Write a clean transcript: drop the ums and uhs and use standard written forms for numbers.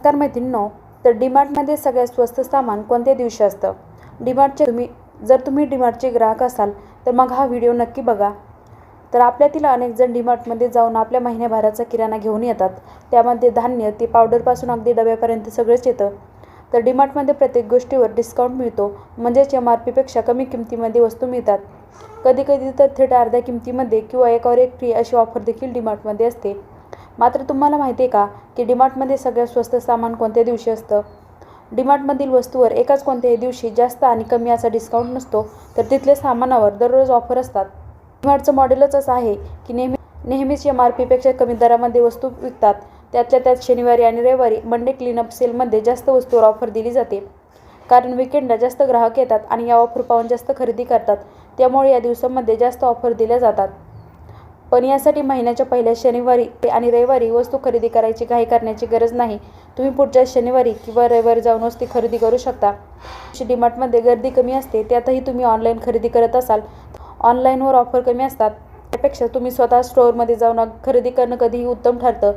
नमस्कार मैत्रिणींनो, तर डीमार्टमध्ये सगळ्यात स्वस्त सामान कोणत्या दिवशी असतं? जर तुम्ही डीमार्टचे ग्राहक असाल तर मग हा व्हिडिओ नक्की बघा. तर आपल्यातील अनेक जण डीमार्टमध्ये जाऊन आपल्या महिन्याभराचा किराणा घेऊन येतात. त्यामध्ये धान्य ते पावडरपासून अगदी डब्यापर्यंत सगळंच येतं. तर डीमार्टमध्ये प्रत्येक गोष्टीवर डिस्काउंट मिळतो, म्हणजेच MRP पेक्षा कमी किमतीमध्ये वस्तू मिळतात. कधीकधी तर थेट अर्ध्या किमतीमध्ये किंवा एकावर एक फ्री अशी ऑफर देखील डीमार्टमध्ये असते. मात्र तुम्हाला माहिती आहे का की डीमार्टमध्ये सगळ्यात स्वस्त सामान कोणत्या दिवशी असतं? डीमार्टमधील वस्तूवर एकाच कोणत्याही दिवशी जास्त आणि कमी असा डिस्काउंट नसतो, तर तिथल्या सामानावर दररोज ऑफर असतात. डीमार्टचं मॉडेलच असं आहे की नेहमीच MRPपेक्षा कमी दरामध्ये वस्तू विकतात. त्यातल्या त्यात शनिवारी आणि रविवारी मंडे क्लीनअप सेलमध्ये जास्त वस्तूवर ऑफर दिली जाते. कारण विकेंडला जास्त ग्राहक येतात आणि या ऑफर पाहून जास्त खरेदी करतात. त्यामुळे या दिवसांमध्ये जास्त ऑफर दिल्या जातात. पण यासाठी महिन्याच्या पहिल्या शनिवारी आणि रविवारी वस्तू खरेदी करायची घाई करण्याची गरज नाही. तुम्ही पुढच्या शनिवारी किंवा रविवारी जाऊन वस्तू खरेदी करू शकता. डीमार्टमध्ये गर्दी कमी असते, त्यातही तुम्ही ऑनलाईन खरेदी करत असाल ऑनलाईनवर ऑफर कमी असतात. त्यापेक्षा तुम्ही स्वतः स्टोअरमध्ये जाऊन खरेदी करणं कधीही उत्तम ठरतं.